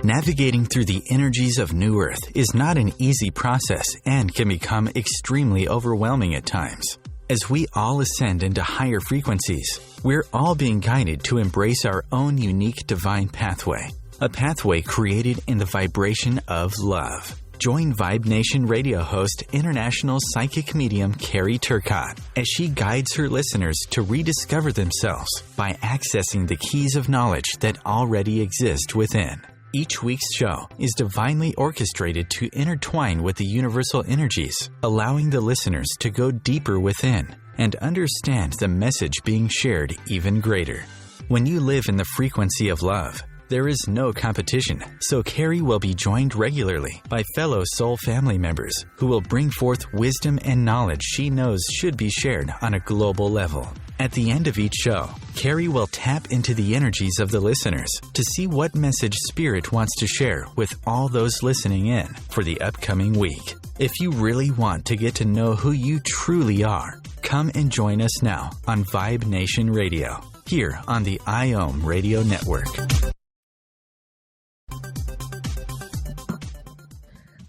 Navigating through the energies of New Earth is not an easy process and can become extremely overwhelming at times. As we all ascend into higher frequencies, we're all being guided to embrace our own unique divine pathway, a pathway created in the vibration of love. Join Vibe Nation radio host, international psychic medium Carrie Turcotte, as she guides her listeners to rediscover themselves by accessing the keys of knowledge that already exist within. Each week's show is divinely orchestrated to intertwine with the universal energies, allowing the listeners to go deeper within and understand the message being shared even greater. When you live in the frequency of love, there is no competition, so Carrie will be joined regularly by fellow soul family members who will bring forth wisdom and knowledge she knows should be shared on a global level. At the end of each show, Carrie will tap into the energies of the listeners to see what message Spirit wants to share with all those listening in for the upcoming week. If you really want to get to know who you truly are, come and join us now on Vibe Nation Radio, here on the IOM Radio Network.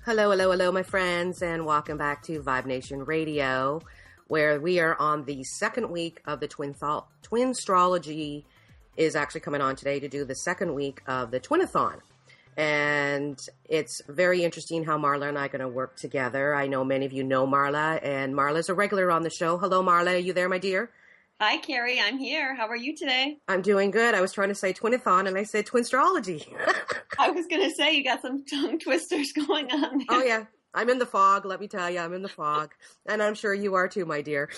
Hello, my friends, and welcome back to Vibe Nation Radio, where we are on the second week of the Twinstrology is actually coming on today to do the second week of the Twinathon. And it's very interesting how Marla and I are going to work together. I know many of you know Marla, and Marla's a regular on the show. Hello, Marla. Are you there, my dear? Hi, Carrie. I'm here. How are you today? I'm doing good. I was trying to say Twinathon, and I said Twinstrology. I was going to say, you got some tongue twisters going on there. Oh, yeah. I'm in the fog. Let me tell you, I'm in the fog. And I'm sure you are too, my dear.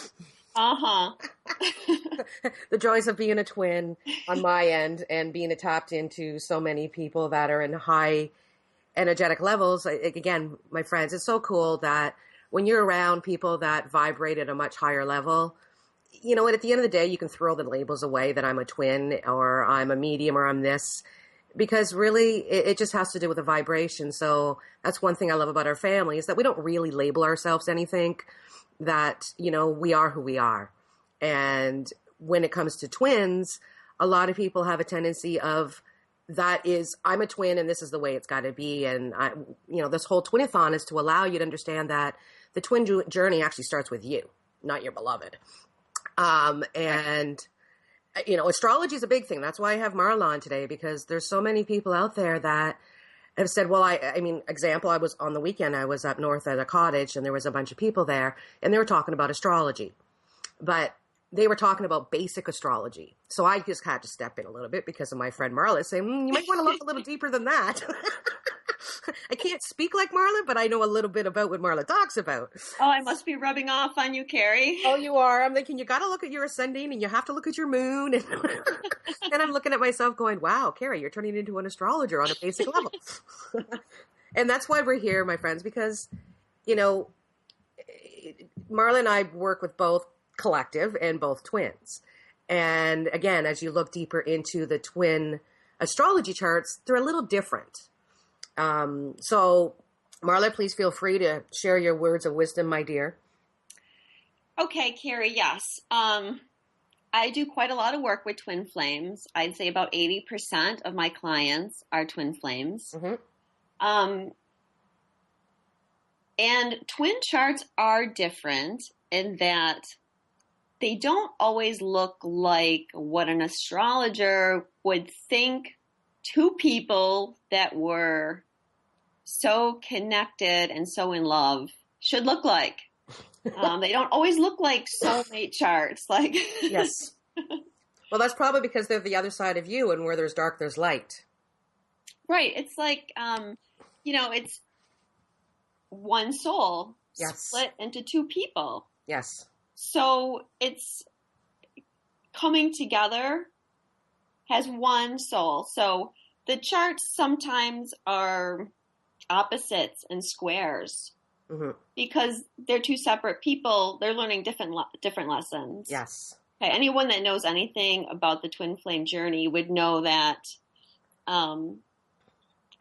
Uh-huh. The joys of being a twin on my end and being tapped into so many people that are in high energetic levels. Again, my friends, it's so cool that when you're around people that vibrate at a much higher level, you know what, at the end of the day, you can throw the labels away that I'm a twin or I'm a medium or I'm this, because really it just has to do with the vibration. So that's one thing I love about our family is that we don't really label ourselves anything, that, you know, we are who we are. And when it comes to twins, a lot of people have a tendency of that is, I'm a twin and this is the way it's got to be. And, this whole Twinathon is to allow you to understand that the twin journey actually starts with you, not your beloved. Astrology is a big thing. That's why I have Marla on today, because there's so many people out there that have said, well, example, I was on the weekend, I was up north at a cottage and there was a bunch of people there and they were talking about astrology, but they were talking about basic astrology. So I just had to step in a little bit because of my friend Marla saying, you might want to look a little deeper than that. I can't speak like Marla, but I know a little bit about what Marla talks about. Oh, I must be rubbing off on you, Carrie. Oh, you are. I'm thinking you got to look at your ascending and you have to look at your moon. And, and I'm looking at myself going, wow, Carrie, you're turning into an astrologer on a basic level. And that's why we're here, my friends, because, Marla and I work with both collective and both twins. And again, as you look deeper into the twin astrology charts, they're a little different. So Marla, please feel free to share your words of wisdom, my dear. Okay, Carrie, yes. I do quite a lot of work with twin flames. I'd say about 80% of my clients are twin flames. Mm-hmm. And twin charts are different in that they don't always look like what an astrologer would think two people that were so connected and so in love should look like. They don't always look like soulmate charts. Yes. Well, that's probably because they're the other side of you, and where there's dark, there's light. Right. It's like, it's one soul split into two people. Yes. So it's coming together as one soul. So the charts sometimes are opposites and squares, mm-hmm. because they're two separate people. They're learning different lessons. Yes. Okay. Anyone that knows anything about the twin flame journey would know that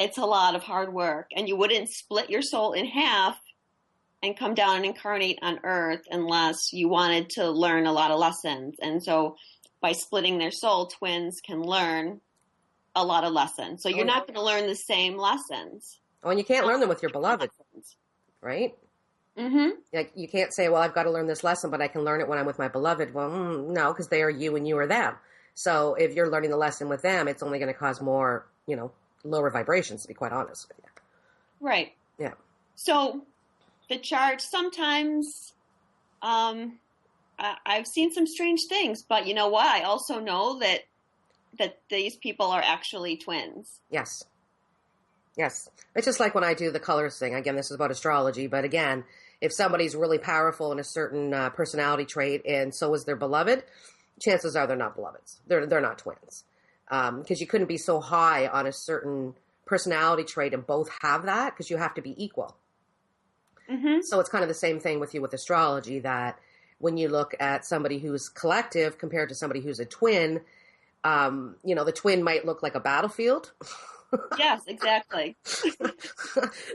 it's a lot of hard work, and you wouldn't split your soul in half and come down and incarnate on Earth unless you wanted to learn a lot of lessons. And so by splitting their soul, twins can learn a lot of lessons. So you're not going to learn the same lessons. Oh, and you can't learn them with your beloved, right? Mm-hmm. Like, you can't say, well, I've got to learn this lesson, but I can learn it when I'm with my beloved. Well, no, because they are you and you are them. So if you're learning the lesson with them, it's only going to cause more, lower vibrations, to be quite honest with you. Right. Yeah. So the chart sometimes, I've seen some strange things, but you know what? I also know that these people are actually twins. Yes. Yes. It's just like when I do the colors thing. Again, this is about astrology, but again, if somebody's really powerful in a certain personality trait and so is their beloved, chances are they're not beloveds. They're not twins. Because you couldn't be so high on a certain personality trait and both have that, because you have to be equal. Mm-hmm. So it's kind of the same thing with you with astrology, that when you look at somebody who's collective compared to somebody who's a twin, the twin might look like a battlefield. Yes, exactly.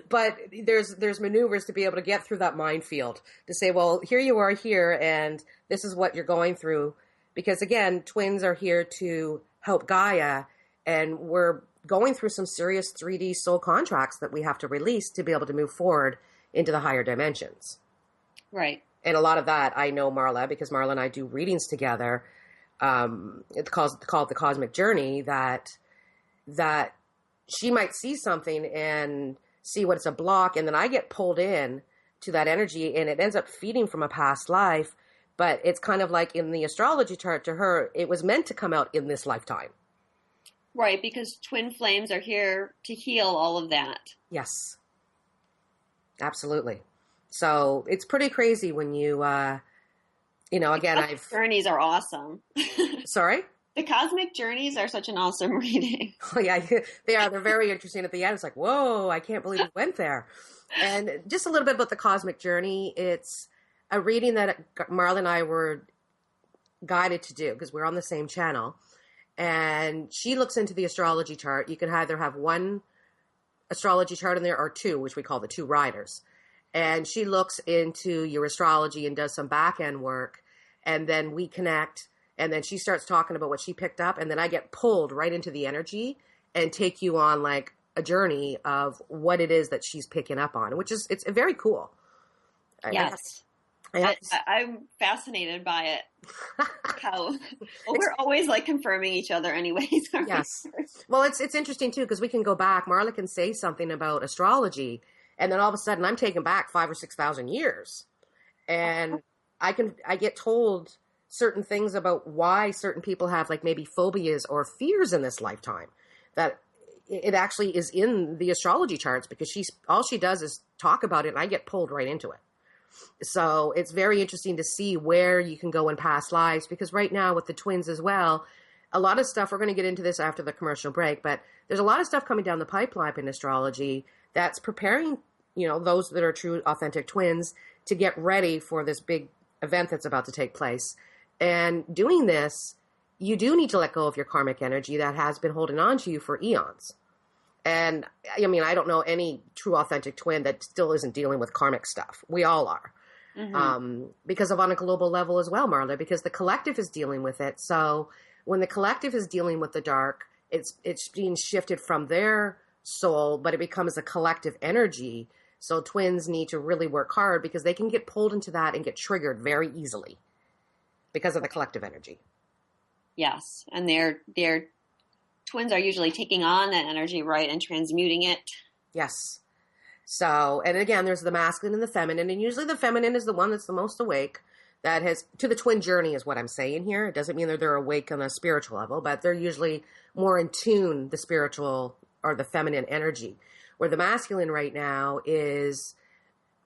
But there's maneuvers to be able to get through that minefield, to say, well, here you are here, and this is what you're going through. Because again, twins are here to help Gaia, and we're going through some serious 3D soul contracts that we have to release to be able to move forward into the higher dimensions. Right. And a lot of that I know Marla, because Marla and I do readings together. It's called the Cosmic Journey, that she might see something and see what it's a block, and then I get pulled in to that energy, and it ends up feeding from a past life. But it's kind of like in the astrology chart, to her, it was meant to come out in this lifetime. Right, because twin flames are here to heal all of that. Yes. Absolutely. So it's pretty crazy when you, again, journeys are awesome. Sorry? The cosmic journeys are such an awesome reading. Oh, yeah, they are. They're very interesting at the end. It's like, whoa, I can't believe we went there. And just a little bit about the cosmic journey. It's a reading that Marla and I were guided to do because we're on the same channel. And she looks into the astrology chart. You can either have one astrology chart in there or two, which we call the two riders. And she looks into your astrology and does some back end work. And then we connect. And then she starts talking about what she picked up. And then I get pulled right into the energy and take you on like a journey of what it is that she's picking up on, which is, it's very cool. Yes. I'm fascinated by it. We're always like confirming each other anyways. Yes. Well, it's interesting too, because we can go back. Marla can say something about astrology, and then all of a sudden I'm taken back 5,000 or 6,000 years. And I get told certain things about why certain people have like maybe phobias or fears in this lifetime, that it actually is in the astrology charts, because all she does is talk about it, and I get pulled right into it. So it's very interesting to see where you can go in past lives, because right now with the twins as well, a lot of stuff, we're going to get into this after the commercial break, but there's a lot of stuff coming down the pipeline in astrology that's preparing, those that are true authentic twins to get ready for this big event that's about to take place. And doing this, you do need to let go of your karmic energy that has been holding on to you for eons. And I mean, I don't know any true authentic twin that still isn't dealing with karmic stuff. We all are. Mm-hmm. Because of on a global level as well, Marla, because the collective is dealing with it. So when the collective is dealing with the dark, it's being shifted from their soul, but it becomes a collective energy. So twins need to really work hard, because they can get pulled into that and get triggered very easily because of the collective energy. Yes. And their twins are usually taking on that energy, right, and transmuting it. Yes. So, and again, there's the masculine and the feminine, and usually the feminine is the one that's the most awake, that has, to the twin journey is what I'm saying here. It doesn't mean that they're awake on a spiritual level, but they're usually more in tune, the spiritual or the feminine energy, where the masculine right now is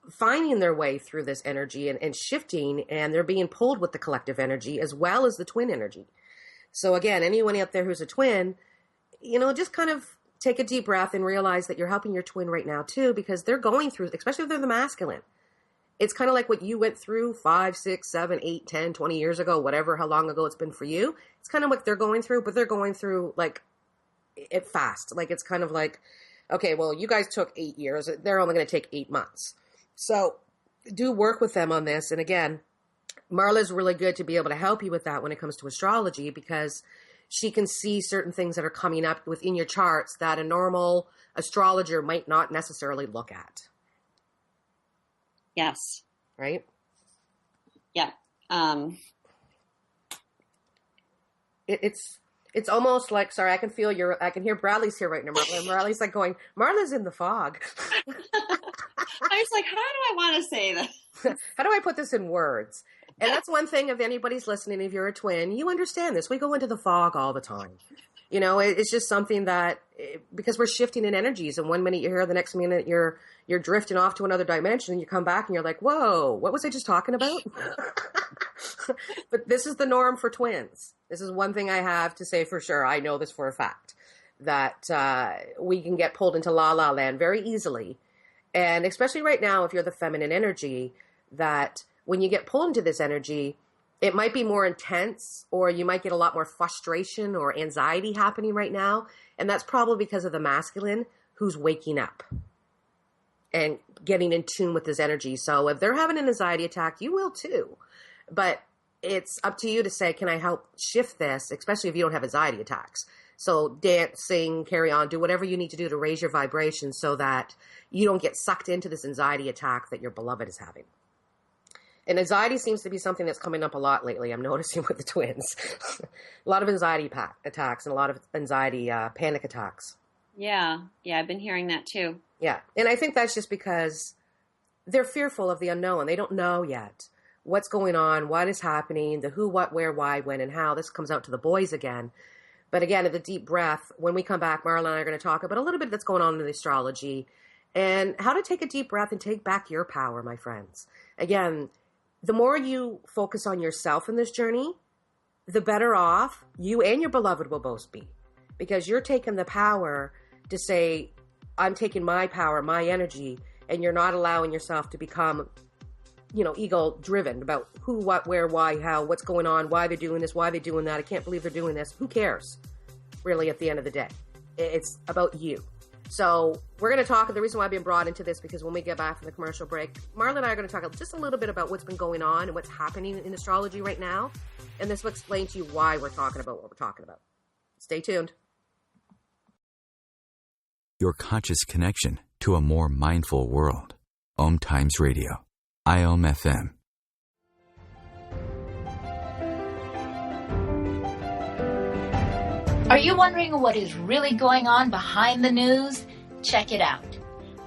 finding their way through this energy and shifting, and they're being pulled with the collective energy as well as the twin energy. So again, anyone out there who's a twin, just kind of take a deep breath and realize that you're helping your twin right now too, because they're going through, especially if they're the masculine. It's kind of like what you went through 5, 6, 7, 8, 10, 20 years ago, whatever, how long ago it's been for you. It's kind of what they're going through, but they're going through like it fast. Like, it's kind of like, okay, well, you guys took 8 years. They're only going to take 8 months. So do work with them on this. And again, Marla's really good to be able to help you with that when it comes to astrology, because she can see certain things that are coming up within your charts that a normal astrologer might not necessarily look at. Yes. Right? Yeah. It's almost like, sorry, I can hear Bradley's here right now. Bradley's like going, Marla's in the fog. I was like, how do I want to say this? How do I put this in words? And that's one thing, if anybody's listening, if you're a twin, you understand this. We go into the fog all the time. You know, it's just something that, because we're shifting in energies, and one minute you're here, the next minute you're drifting off to another dimension, and you come back and you're like, whoa, what was I just talking about? But this is the norm for twins. This is one thing I have to say for sure. I know this for a fact, that we can get pulled into la-la land very easily. And especially right now, if you're the feminine energy, that when you get pulled into this energy, it might be more intense, or you might get a lot more frustration or anxiety happening right now. And that's probably because of the masculine who's waking up and getting in tune with this energy. So if they're having an anxiety attack, you will too. But it's up to you to say, can I help shift this, especially if you don't have anxiety attacks? So dance, sing, carry on, do whatever you need to do to raise your vibration so that you don't get sucked into this anxiety attack that your beloved is having. And anxiety seems to be something that's coming up a lot lately. I'm noticing with the twins. A lot of anxiety attacks and a lot of anxiety panic attacks. Yeah. Yeah, I've been hearing that too. Yeah. And I think that's just because they're fearful of the unknown. They don't know yet what's going on, what is happening, the who, what, where, why, when, and how. This comes out to the boys again. But again, at the deep breath, when we come back, Marla and I are going to talk about a little bit that's going on in the astrology and how to take a deep breath and take back your power, my friends. Again, the more you focus on yourself in this journey, the better off you and your beloved will both be. Because you're taking the power to say, I'm taking my power, my energy, and you're not allowing yourself to become, ego driven about who, what, where, why, how, what's going on, why they're doing this, why they're doing that. I can't believe they're doing this. Who cares? Really, at the end of the day, it's about you. So we're going to talk, the reason why I've been brought into this, because when we get back from the commercial break, Marla and I are going to talk just a little bit about what's been going on and what's happening in astrology right now. And this will explain to you why we're talking about what we're talking about. Stay tuned. Your conscious connection to a more mindful world. OMTimes Radio. IOM FM. Are you wondering what is really going on behind the news? Check it out.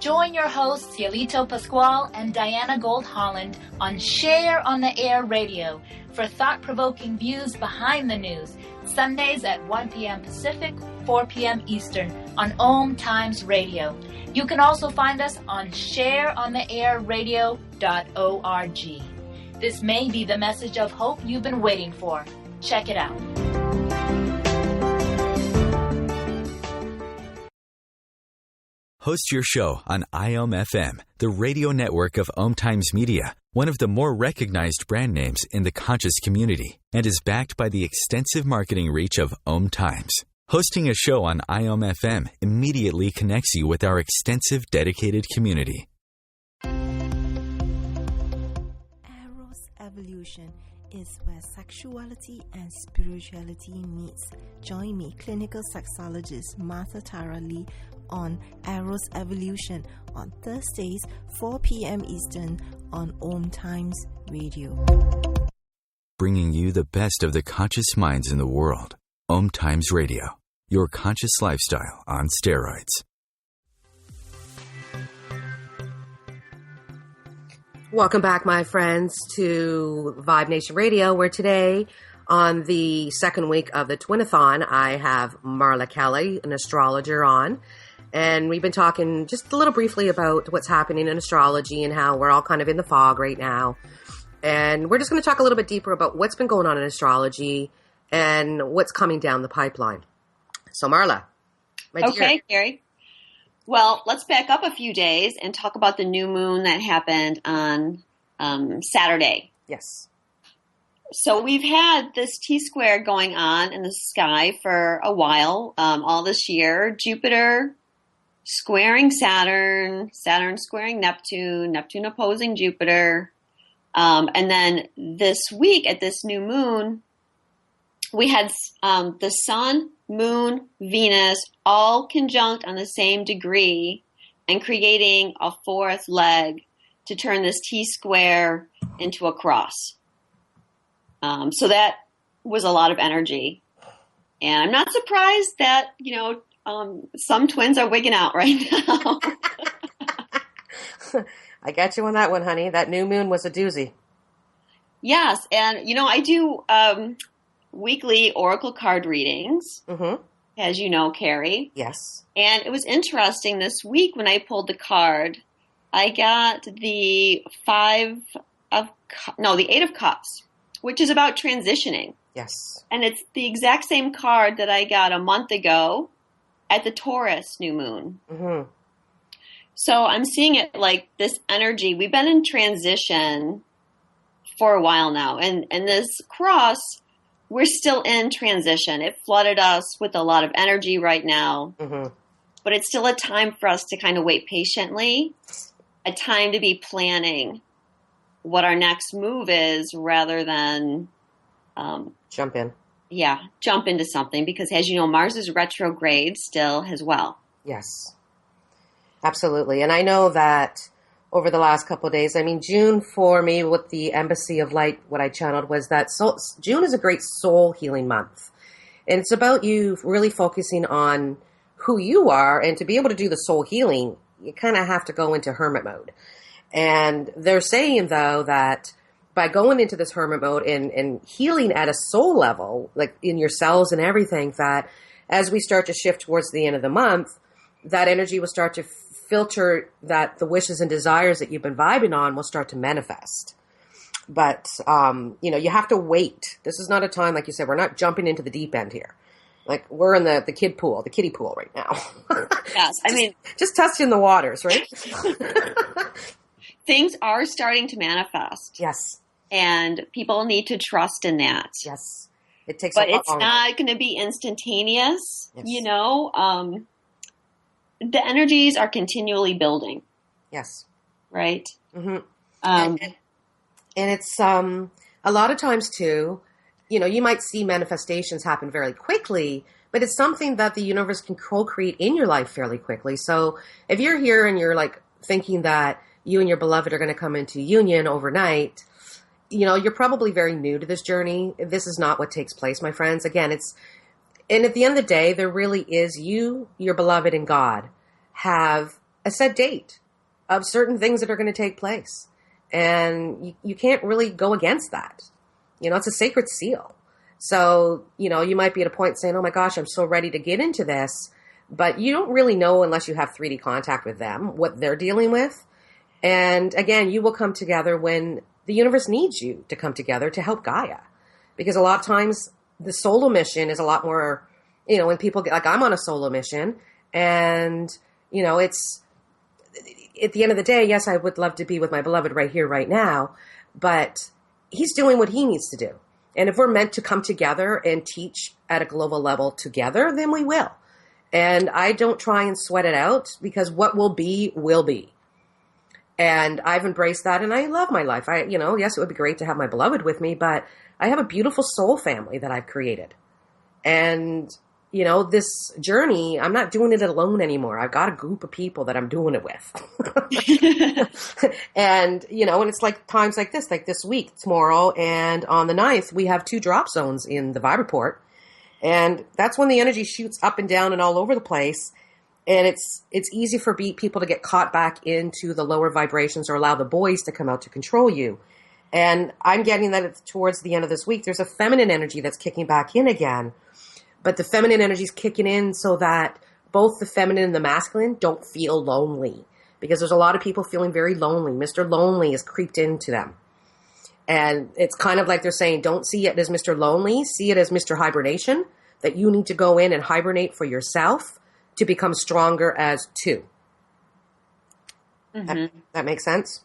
Join your hosts Cielito Pascual and Diana Gold-Holland on Share on the Air Radio for thought-provoking views behind the news, Sundays at 1 p.m. Pacific, 4 p.m. Eastern on OMTimes Radio. You can also find us on shareontheairradio.org. This may be the message of hope you've been waiting for. Check it out. Host your show on IOM FM, the radio network of OMTimes Media, one of the more recognized brand names in the conscious community, and is backed by the extensive marketing reach of OMTimes. Hosting a show on IOM FM immediately connects you with our extensive dedicated community. Eros Evolution is where sexuality and spirituality meets. Join me, clinical sexologist Martha Tara Lee, on Eros Evolution on Thursdays, 4 p.m. Eastern on OMTimes Radio. Bringing you the best of the conscious minds in the world. OMTimes Radio, your conscious lifestyle on steroids. Welcome back, my friends, to Vibe Nation Radio, where today, on the second week of the Twinathon, I have Marla Kelly, an astrologer, on. And we've been talking just a little briefly about what's happening in astrology and how we're all kind of in the fog right now. And we're just going to talk a little bit deeper about what's been going on in astrology and what's coming down the pipeline. So, Marla, my dear. Okay, Carrie. Well, let's back up a few days and talk about the new moon that happened on Saturday. Yes. So we've had this T-square going on in the sky for a while, all this year. Jupiter squaring Saturn, Saturn squaring Neptune, Neptune opposing Jupiter. And then this week at this new moon, we had the sun, moon, Venus, all conjunct on the same degree and creating a fourth leg to turn this T-square into a cross. So that was a lot of energy. And I'm not surprised that, some twins are wigging out right now. I got you on that one, honey. That new moon was a doozy. Yes. And, I do weekly oracle card readings, as you know, Carrie. Yes. And it was interesting this week when I pulled the card, I got the Eight of Cups, which is about transitioning. Yes. And it's the exact same card that I got a month ago at the Taurus new moon. Mm-hmm. So I'm seeing it like this energy. We've been in transition for a while now. And this cross, we're still in transition. It flooded us with a lot of energy right now. Mm-hmm. But it's still a time for us to kind of wait patiently, a time to be planning what our next move is rather than jump in. Yeah, jump into something because, as you know, Mars is retrograde still as well. Yes, absolutely. And I know that over the last couple of days, June for me with the Embassy of Light, what I channeled was that June is a great soul healing month. And it's about you really focusing on who you are. And to be able to do the soul healing, you kind of have to go into hermit mode. And they're saying, though, that by going into this hermit mode and healing at a soul level, like in your cells and everything, that as we start to shift towards the end of the month, that energy will start to filter, that the wishes and desires that you've been vibing on will start to manifest. But, you have to wait. This is not a time, like you said, we're not jumping into the deep end here. Like we're in the kiddie pool right now. Yes. Just testing the waters, right? Things are starting to manifest. Yes. And people need to trust in that. Yes. It takes but a lot it's longer. Not going to be instantaneous, Yes. The energies are continually building. Yes. Right? Mm-hmm. And it's a lot of times too, you might see manifestations happen very quickly, but it's something that the universe can co-create in your life fairly quickly. So if you're here and you're like thinking that you and your beloved are going to come into union overnight, you're probably very new to this journey. This is not what takes place, my friends. Again, and at the end of the day, there really is you, your beloved, and God have a set date of certain things that are going to take place. And you can't really go against that. It's a sacred seal. So, you might be at a point saying, oh my gosh, I'm so ready to get into this. But you don't really know unless you have 3D contact with them, what they're dealing with. And again, you will come together when the universe needs you to come together to help Gaia. Because a lot of times the solo mission is a lot more, when people get, like I'm on a solo mission and, it's at the end of the day, yes, I would love to be with my beloved right here, right now, but he's doing what he needs to do. And if we're meant to come together and teach at a global level together, then we will. And I don't try and sweat it out because what will be, will be. And I've embraced that and I love my life. Yes, it would be great to have my beloved with me, but I have a beautiful soul family that I've created. And, this journey, I'm not doing it alone anymore. I've got a group of people that I'm doing it with. And, and it's like times like this week, tomorrow, and on the 9th, we have 2 drop zones in the Viberport. And that's when the energy shoots up and down and all over the place. And it's easy for people to get caught back into the lower vibrations or allow the boys to come out to control you. And I'm getting that towards the end of this week, there's a feminine energy that's kicking back in again. But the feminine energy is kicking in so that both the feminine and the masculine don't feel lonely. Because there's a lot of people feeling very lonely. Mr. Lonely has creeped into them. And it's kind of like they're saying, don't see it as Mr. Lonely, see it as Mr. Hibernation, that you need to go in and hibernate for yourself to become stronger as two. Mm-hmm. That makes sense?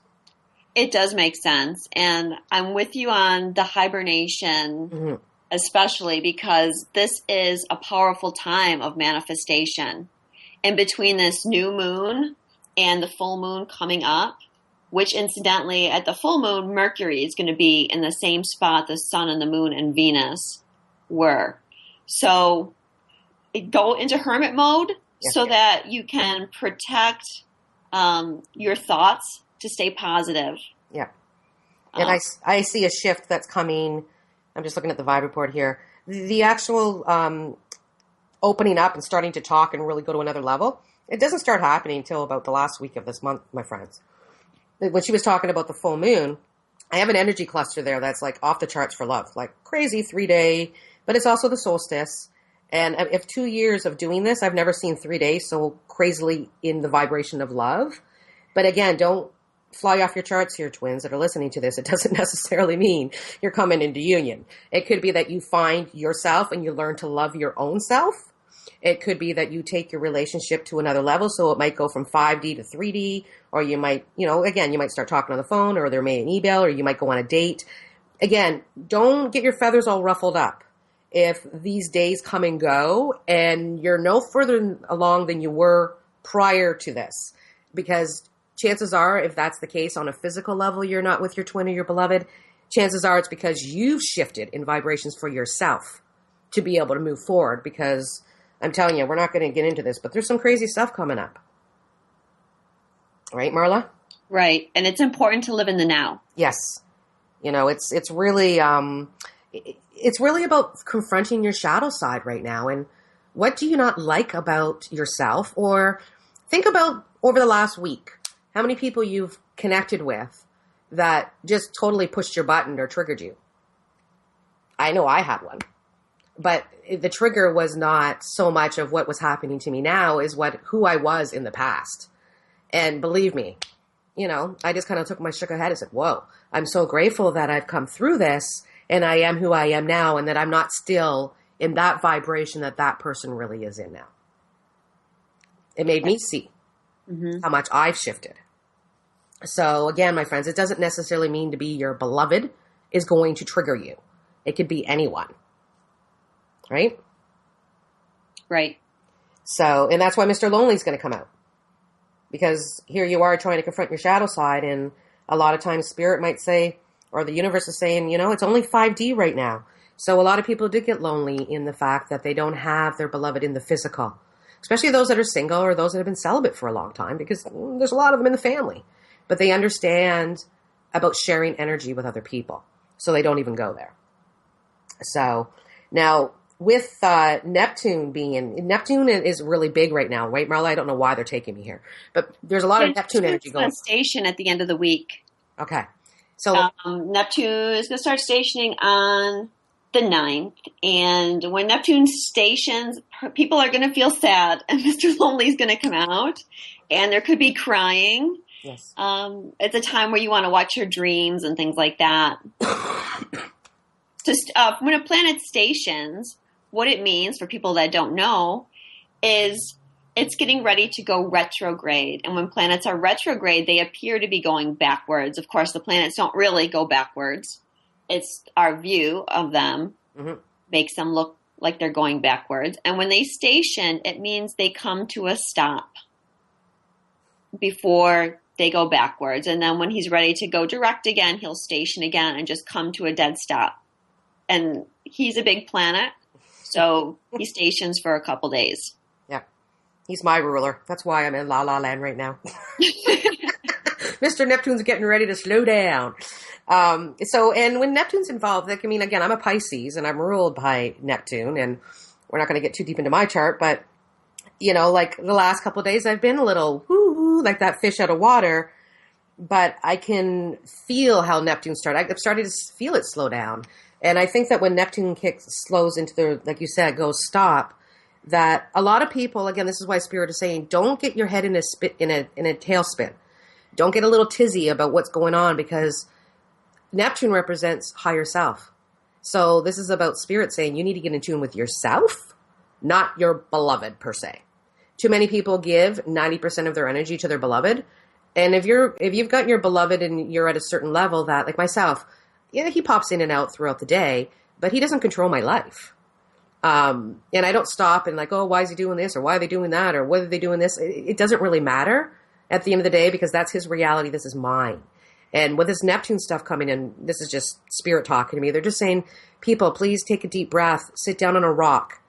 It does make sense. And I'm with you on the hibernation, mm-hmm. especially because this is a powerful time of manifestation. In between this new moon and the full moon coming up, which incidentally at the full moon, Mercury is going to be in the same spot, the sun and the moon and Venus. were. So go into hermit mode so that you can protect your thoughts to stay positive. Yeah. And I see a shift that's coming. I'm just looking at the vibe report here. The actual opening up and starting to talk and really go to another level, it doesn't start happening until about the last week of this month, my friends. When she was talking about the full moon, I have an energy cluster there that's like off the charts for love, like crazy 3-day, but it's also the solstice. And if 2 years of doing this, I've never seen 3 days so crazily in the vibration of love. But again, don't fly off your charts here, twins that are listening to this. It doesn't necessarily mean you're coming into union. It could be that you find yourself and you learn to love your own self. It could be that you take your relationship to another level. So it might go from 5D to 3D, or you might, again, you might start talking on the phone, or there may be an email, or you might go on a date. Again, don't get your feathers all ruffled up if these days come and go and you're no further along than you were prior to this. Because chances are, if that's the case on a physical level, you're not with your twin or your beloved, chances are it's because you've shifted in vibrations for yourself to be able to move forward. Because I'm telling you, we're not going to get into this, but there's some crazy stuff coming up. Right, Marla? Right. And it's important to live in the now. Yes. It's really about confronting your shadow side right now. And what do you not like about yourself? Or think about over the last week, how many people you've connected with that just totally pushed your button or triggered you. I know I had one. But the trigger was not so much of what was happening to me now is who I was in the past. And believe me, I just kind of shook my head and said, whoa, I'm so grateful that I've come through this and I am who I am now and that I'm not still in that vibration that person really is in now. It made me see how much I've shifted. So again, my friends, it doesn't necessarily mean to be your beloved is going to trigger you. It could be anyone. Right? Right. So, and that's why Mr. Lonely is going to come out. Because here you are trying to confront your shadow side, and a lot of times spirit might say, or the universe is saying, it's only 5D right now. So a lot of people did get lonely in the fact that they don't have their beloved in the physical. Especially those that are single or those that have been celibate for a long time, because there's a lot of them in the family. But they understand about sharing energy with other people. So they don't even go there. So now, with Neptune Neptune is really big right now, right, Marla? I don't know why they're taking me here, but there's a lot of Neptune energy going on. Station at the end of the week. Okay. So Neptune is going to start stationing on the 9th. And when Neptune stations, people are going to feel sad and Mr. Lonely is going to come out and there could be crying. Yes. It's a time where you want to watch your dreams and things like that. When a planet stations, what it means for people that don't know is it's getting ready to go retrograde. And when planets are retrograde, they appear to be going backwards. Of course, the planets don't really go backwards. It's our view of them makes them look like they're going backwards. And when they station, it means they come to a stop before they go backwards. And then when he's ready to go direct again, he'll station again and just come to a dead stop. And he's a big planet, so he stations for a couple days. Yeah. He's my ruler. That's why I'm in La La Land right now. Mr. Neptune's getting ready to slow down. And when Neptune's involved, again, I'm a Pisces, and I'm ruled by Neptune, and we're not going to get too deep into my chart, but, like the last couple of days, I've been a little, like that fish out of water, but I can feel how Neptune started. I've started to feel it slow down. And I think that when Neptune slows into the, like you said, goes stop, that a lot of people, again, this is why Spirit is saying, don't get your head in a tailspin. Don't get a little tizzy about what's going on, because Neptune represents higher self. So this is about Spirit saying you need to get in tune with yourself, not your beloved per se. Too many people give 90% of their energy to their beloved. And if you've got your beloved and you're at a certain level that, like myself, he pops in and out throughout the day, but he doesn't control my life. And I don't stop and why is he doing this? Or why are they doing that? Or whether they're doing this? It doesn't really matter at the end of the day, because that's his reality. This is mine. And with this Neptune stuff coming in, this is just spirit talking to me. They're just saying, people, please take a deep breath, sit down on a rock,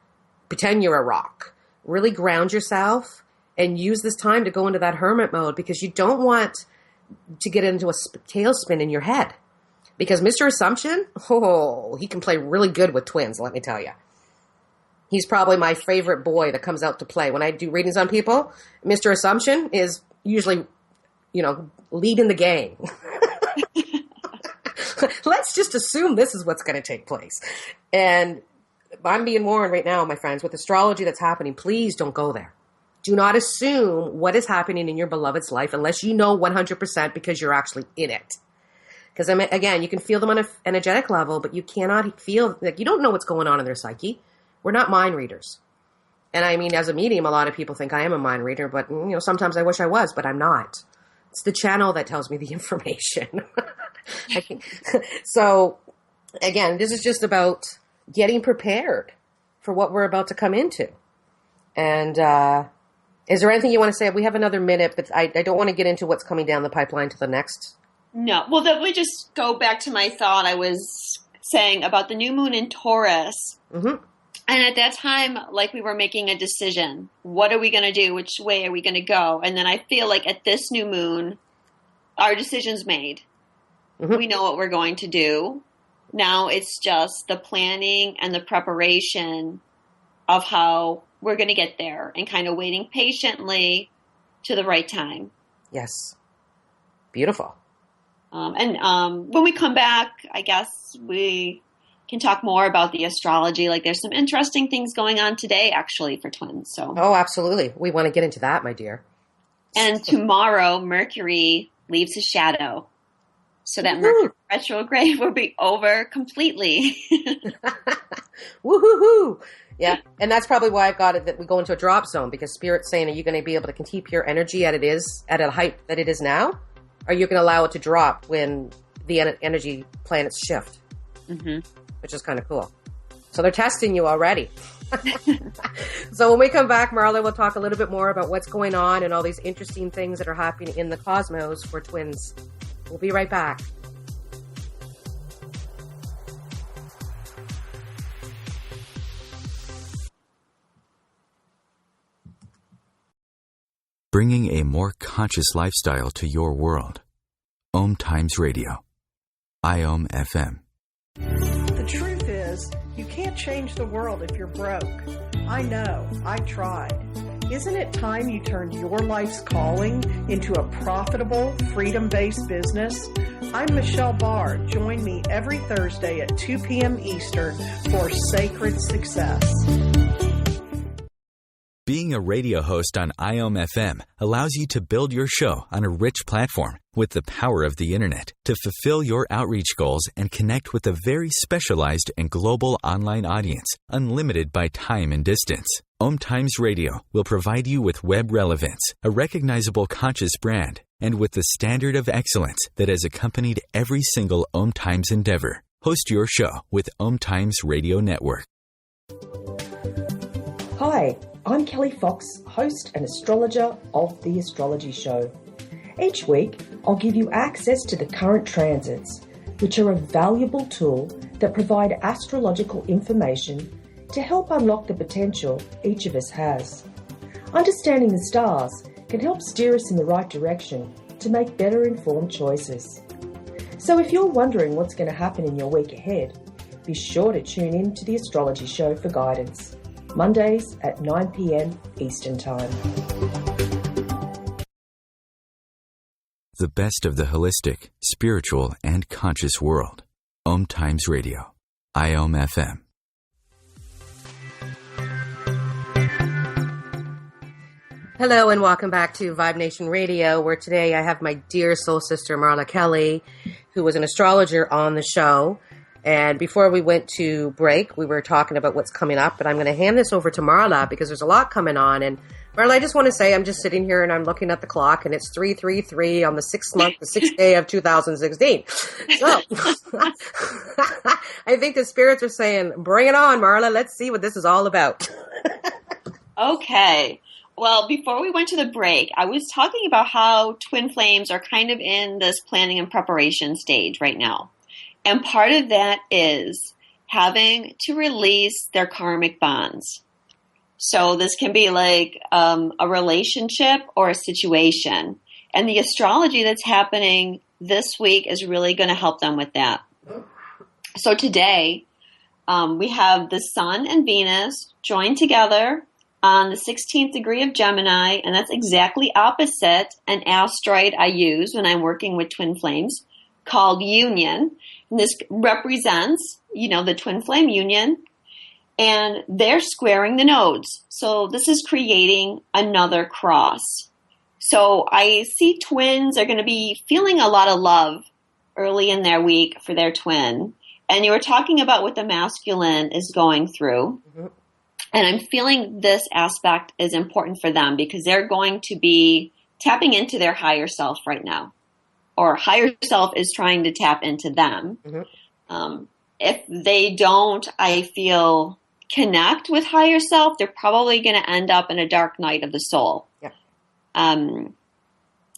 pretend you're a rock, really ground yourself, and use this time to go into that hermit mode, because you don't want to get into a tailspin in your head. Because Mr. Assumption, he can play really good with twins, let me tell you. He's probably my favorite boy that comes out to play. When I do readings on people, Mr. Assumption is usually, leading the gang. Let's just assume this is what's going to take place. And I'm being warned right now, my friends, with astrology that's happening, please don't go there. Do not assume what is happening in your beloved's life unless you know 100% because you're actually in it. Because, again, you can feel them on an energetic level, but you cannot feel, you don't know what's going on in their psyche. We're not mind readers. And I mean, as a medium, a lot of people think I am a mind reader, but, sometimes I wish I was, but I'm not. It's the channel that tells me the information. So, again, this is just about getting prepared for what we're about to come into. And is there anything you want to say? We have another minute, but I don't want to get into what's coming down the pipeline to the next. No. Well, let me just go back to my thought I was saying about the new moon in Taurus. Mm-hmm. And at that time, we were making a decision. What are we going to do? Which way are we going to go? And then I feel like at this new moon, our decision's made. Mm-hmm. We know what we're going to do. Now it's just the planning and the preparation of how we're going to get there and kind of waiting patiently to the right time. Yes. Beautiful. And when we come back, I guess we can talk more about the astrology. There's some interesting things going on today, actually, for twins. So. Oh, absolutely. We want to get into that, my dear. And tomorrow, Mercury leaves his shadow. So that Mercury retrograde will be over completely. Woo-hoo-hoo. Yeah. And that's probably why I've got it that we go into a drop zone, because Spirit's saying, are you going to be able to keep your energy at a height that it is now? Or are you going to allow it to drop when the energy planets shift? Mm-hmm. Which is kind of cool. So they're testing you already. So when we come back, Marla, we'll talk a little bit more about what's going on and all these interesting things that are happening in the cosmos for twins. We'll be right back. Bringing a more conscious lifestyle to your world. OMTimes Radio. IOM FM. The truth is, you can't change the world if you're broke. I know. I tried. Isn't it time you turned your life's calling into a profitable, freedom-based business? I'm Michelle Barr. Join me every Thursday at 2 p.m. Eastern for Sacred Success. Being a radio host on IOM FM allows you to build your show on a rich platform with the power of the internet to fulfill your outreach goals and connect with a very specialized and global online audience, unlimited by time and distance. OMTimes Radio will provide you with web relevance, a recognizable conscious brand, and with the standard of excellence that has accompanied every single OMTimes endeavor. Host your show with OMTimes Radio Network. Hi, I'm Kelly Fox, host and astrologer of The Astrology Show. Each week, I'll give you access to the current transits, which are a valuable tool that provide astrological information to help unlock the potential each of us has. Understanding the stars can help steer us in the right direction to make better informed choices. So if you're wondering what's going to happen in your week ahead, be sure to tune in to The Astrology Show for guidance. Mondays at 9 p.m. Eastern Time. The best of the holistic, spiritual, and conscious world. OMTimes Radio. IOM FM. Hello and welcome back to Vibe Nation Radio, where today I have my dear soul sister Marla Kelly, who was an astrologer on the show. And before we went to break, we were talking about what's coming up, but I'm going to hand this over to Marla because there's a lot coming on. And Marla, I just want to say I'm just sitting here and I'm looking at the clock and it's 3:33 on the 6th month, the 6th day of 2016. So I think the spirits are saying, bring it on, Marla. Let's see what this is all about. Okay. Well, before we went to the break, I was talking about how twin flames are kind of in this planning and preparation stage right now. And part of that is having to release their karmic bonds. So this can be like a relationship or a situation. And the astrology that's happening this week is really going to help them with that. So today, we have the Sun and Venus joined together on the 16th degree of Gemini, and that's exactly opposite an asteroid I use when I'm working with twin flames called Union. And this represents, the twin flame union, and they're squaring the nodes. So this is creating another cross. So I see twins are going to be feeling a lot of love early in their week for their twin. And you were talking about what the masculine is going through. Mm-hmm. And I'm feeling this aspect is important for them because they're going to be tapping into their higher self right now. Or higher self is trying to tap into them. Mm-hmm. If they don't, I feel, connect with higher self, they're probably going to end up in a dark night of the soul. Yeah.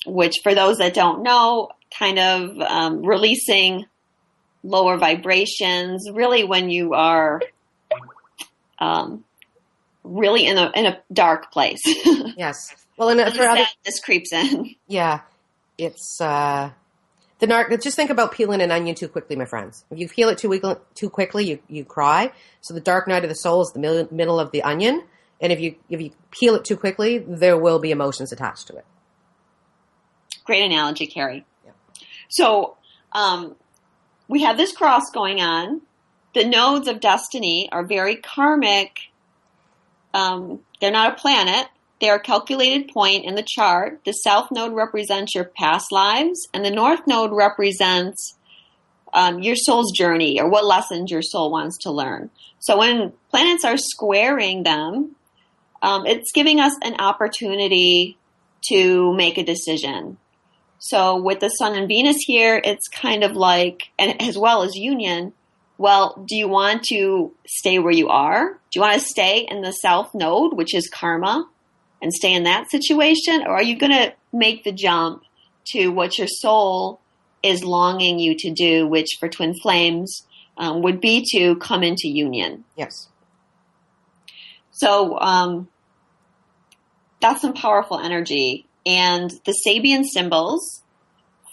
Which for those that don't know, kind of releasing lower vibrations, really when you are really in a dark place. Yes. Well, and for other, this creeps in. Yeah. It's just think about peeling an onion too quickly, my friends. If you peel it too quickly, you cry. So the dark night of the soul is the middle of the onion, and if you peel it too quickly, there will be emotions attached to it. Great analogy, Carrie. Yeah. So we have this cross going on. The nodes of destiny are very karmic. They're not a planet. They're a calculated point in the chart. The south node represents your past lives, and the north node represents your soul's journey or what lessons your soul wants to learn. So when planets are squaring them, it's giving us an opportunity to make a decision. So with the Sun and Venus here, it's kind of like, and as well as union, well, do you want to stay where you are? Do you want to stay in the south node, which is karma, and stay in that situation? Or are you going to make the jump to what your soul is longing you to do, which for twin flames would be to come into union? Yes. So that's some powerful energy. And the Sabian symbols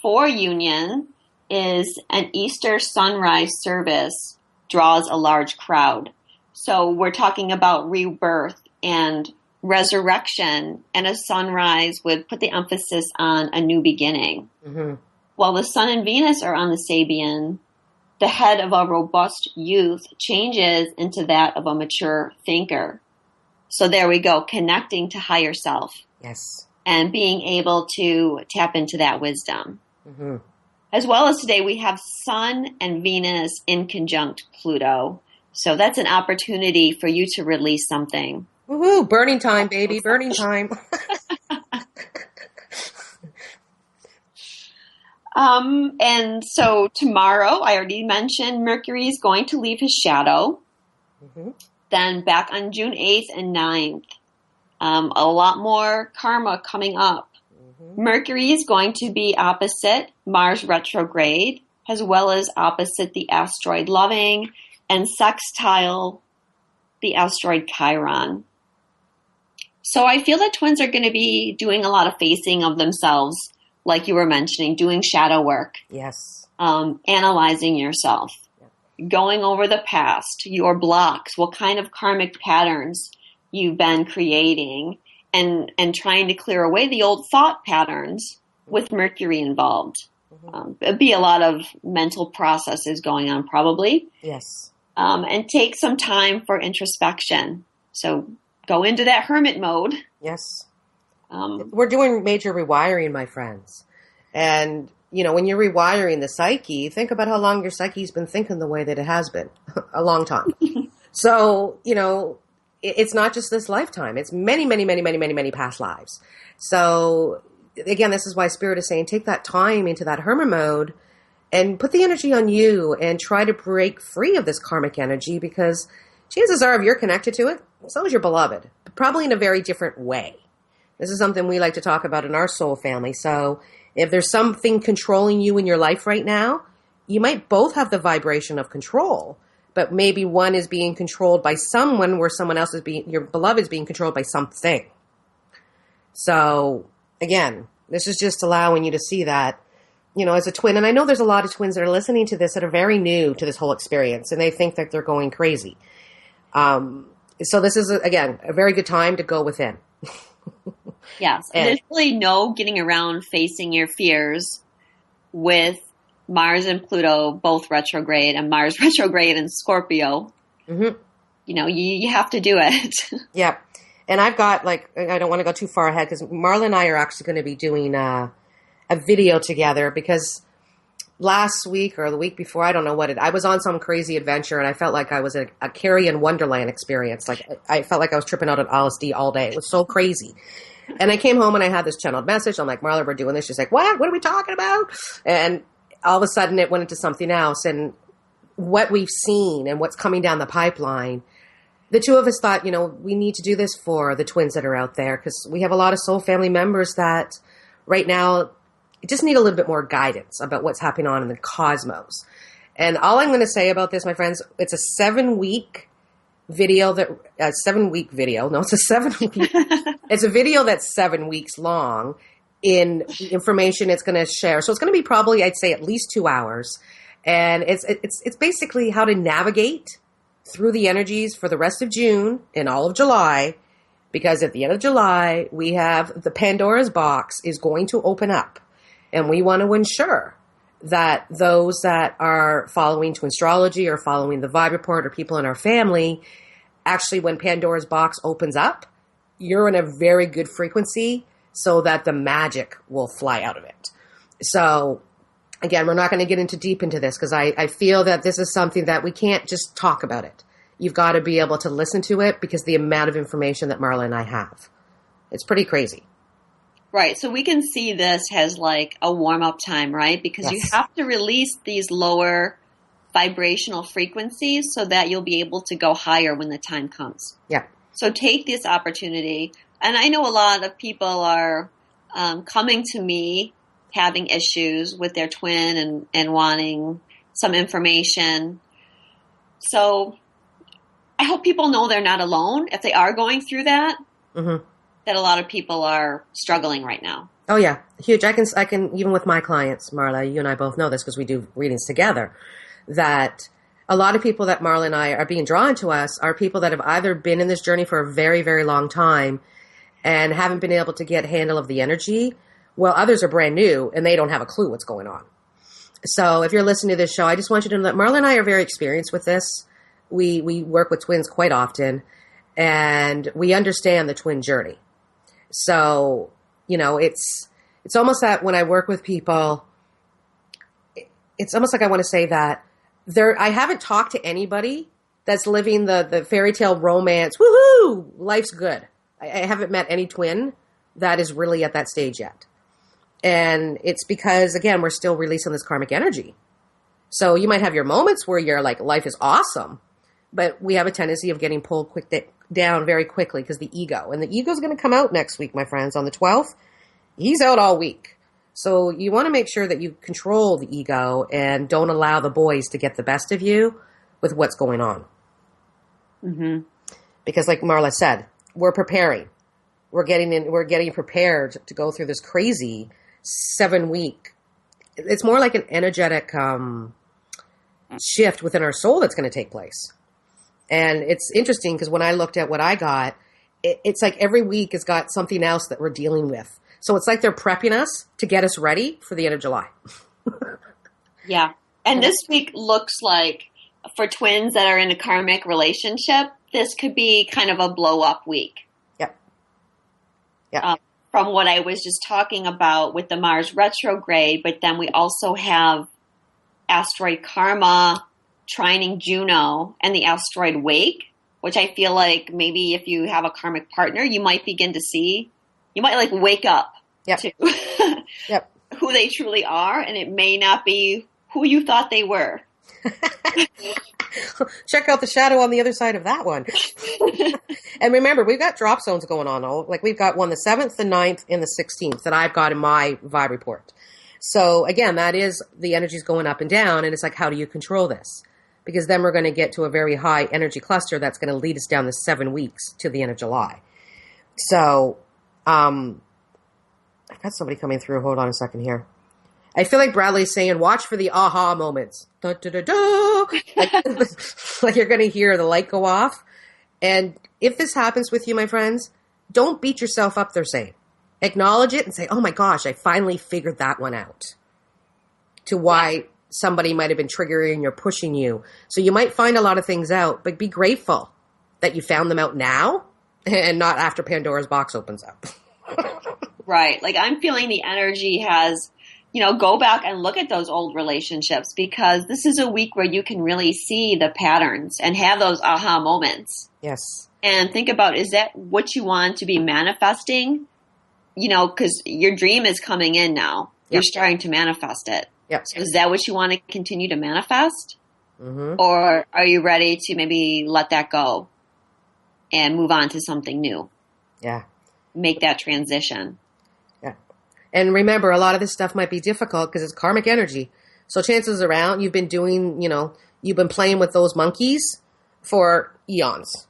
for union is an Easter sunrise service draws a large crowd. So we're talking about rebirth and resurrection, and a sunrise would put the emphasis on a new beginning. Mm-hmm. While the Sun and Venus are on the Sabian, the head of a robust youth changes into that of a mature thinker. So there we go, connecting to higher self. Yes. And being able to tap into that wisdom. Mm-hmm. As well as today, we have Sun and Venus in conjunct Pluto. So that's an opportunity for you to release something. Woohoo! Burning time, baby. Burning time. And so tomorrow, I already mentioned, Mercury is going to leave his shadow. Mm-hmm. Then back on June 8th and 9th, a lot more karma coming up. Mm-hmm. Mercury is going to be opposite Mars retrograde, as well as opposite the asteroid Loving and sextile the asteroid Chiron. So I feel that twins are going to be doing a lot of facing of themselves, like you were mentioning, doing shadow work. Yes. Analyzing yourself, going over the past, your blocks, what kind of karmic patterns you've been creating, and trying to clear away the old thought patterns with Mercury involved. Mm-hmm. It'd be a lot of mental processes going on probably. Yes. And take some time for introspection. So go into that hermit mode. Yes. We're doing major rewiring, my friends. And, when you're rewiring the psyche, think about how long your psyche's been thinking the way that it has been. A long time. So, it's not just this lifetime. It's many, many, many, many, many, many past lives. So, again, this is why Spirit is saying take that time into that hermit mode and put the energy on you and try to break free of this karmic energy, because chances are if you're connected to it, so is your beloved, but probably in a very different way. This is something we like to talk about in our soul family. So if there's something controlling you in your life right now, you might both have the vibration of control, but maybe one is being controlled by someone where someone else your beloved is being controlled by something. So again, this is just allowing you to see that, as a twin. And I know there's a lot of twins that are listening to this that are very new to this whole experience, and they think that they're going crazy. So this is, again, a very good time to go within. Yes. And there's really no getting around facing your fears with Mars and Pluto both retrograde and Mars retrograde in Scorpio. Mm-hmm. You have to do it. Yeah. And I've got, I don't want to go too far ahead because Marla and I are actually going to be doing a video together because last week or the week before, I don't know I was on some crazy adventure and I felt like I was a Carrie in Wonderland experience. I felt like I was tripping out on LSD all day. It was so crazy. And I came home and I had this channeled message. I'm like, Marla, we're doing this. She's like, what? What are we talking about? And all of a sudden it went into something else. And what we've seen and what's coming down the pipeline, the two of us thought, we need to do this for the twins that are out there because we have a lot of soul family members that right now just need a little bit more guidance about what's happening on in the cosmos. And all I'm going to say about this, my friends, it's a 7-week video it's a 7-week. It's a video that's 7 weeks long in information it's going to share. So it's going to be probably, I'd say, at least 2 hours. And it's basically how to navigate through the energies for the rest of June and all of July, because at the end of July, we have the Pandora's box is going to open up. And we want to ensure that those that are following Twinstrology or following the Vibe Report or people in our family, actually when Pandora's box opens up, you're in a very good frequency so that the magic will fly out of it. So again, we're not going to get deep into this because I feel that this is something that we can't just talk about it. You've got to be able to listen to it because the amount of information that Marla and I have. It's pretty crazy. Right. So we can see this as like a warm-up time, right? Because you have to release these lower vibrational frequencies so that you'll be able to go higher when the time comes. Yeah. So take this opportunity. And I know a lot of people are coming to me having issues with their twin and wanting some information. So I hope people know they're not alone if they are going through that. Mm-hmm. That a lot of people are struggling right now. Oh yeah, huge. I can even with my clients, Marla, you and I both know this because we do readings together, that a lot of people that Marla and I are being drawn to us are people that have either been in this journey for a very, very long time and haven't been able to get a handle of the energy, while others are brand new and they don't have a clue what's going on. So if you're listening to this show, I just want you to know that Marla and I are very experienced with this. We work with twins quite often and we understand the twin journey. So, it's almost that when I work with people, it's almost like I want to say that I haven't talked to anybody that's living the fairy tale romance. Woohoo! Life's good. I haven't met any twin that is really at that stage yet. And it's because, again, we're still releasing this karmic energy. So you might have your moments where you're like, life is awesome, but we have a tendency of getting pulled down very quickly because the ego. And the ego is going to come out next week, my friends, on the 12th. He's out all week. So you want to make sure that you control the ego and don't allow the boys to get the best of you with what's going on. Mm-hmm. Because like Marla said, we're preparing. We're getting prepared to go through this crazy 7-week. It's more like an energetic shift within our soul that's going to take place. And it's interesting because when I looked at what I got, it's like every week has got something else that we're dealing with. So it's like they're prepping us to get us ready for the end of July. Yeah. And this week looks like for twins that are in a karmic relationship, this could be kind of a blow up week. Yep. Yep. From what I was just talking about with the Mars retrograde, but then we also have asteroid Karma trining Juno and the asteroid Wake, which I feel like maybe if you have a karmic partner, you might begin to see, you might like wake up to who they truly are. And it may not be who you thought they were. Check out the shadow on the other side of that one. And remember, we've got drop zones going on. Like we've got one the 7th, the 9th, and the 16th that I've got in my vibe report. So again, that is the energy's going up and down. And it's like, how do you control this? Because then we're going to get to a very high energy cluster that's going to lead us down the 7 weeks to the end of July. So, I've got somebody coming through. Hold on a second here. I feel like Bradley's saying, watch for the aha moments. Da, da, da, da. Like you're going to hear the light go off. And if this happens with you, my friends, don't beat yourself up, they're saying. Acknowledge it and say, oh my gosh, I finally figured that one out. To why somebody might have been triggering or pushing you. So you might find a lot of things out, but be grateful that you found them out now and not after Pandora's box opens up. Right. Like I'm feeling the energy has, go back and look at those old relationships, because this is a week where you can really see the patterns and have those aha moments. Yes. And think about, is that what you want to be manifesting? Because your dream is coming in now. You're starting to manifest it. Yep. So is that what you want to continue to manifest? Mm-hmm. Or are you ready to maybe let that go and move on to something new? Yeah. Make that transition. And remember, a lot of this stuff might be difficult because it's karmic energy. So chances around you've been doing, you've been playing with those monkeys for eons.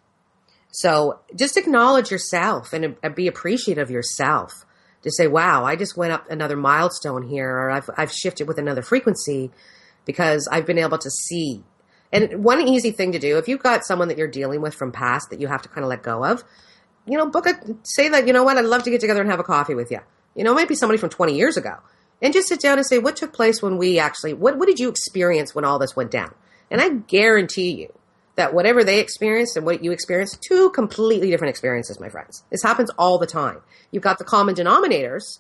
So just acknowledge yourself and be appreciative of yourself. To say, wow, I just went up another milestone here, or I've shifted with another frequency because I've been able to see. And one easy thing to do, if you've got someone that you're dealing with from past that you have to kind of let go of, say that, I'd love to get together and have a coffee with you. It might be somebody from 20 years ago. And just sit down and say, what took place when we actually, what did you experience when all this went down? And I guarantee you that whatever they experienced and what you experienced, 2 completely different experiences, my friends. This happens all the time. You've got the common denominators,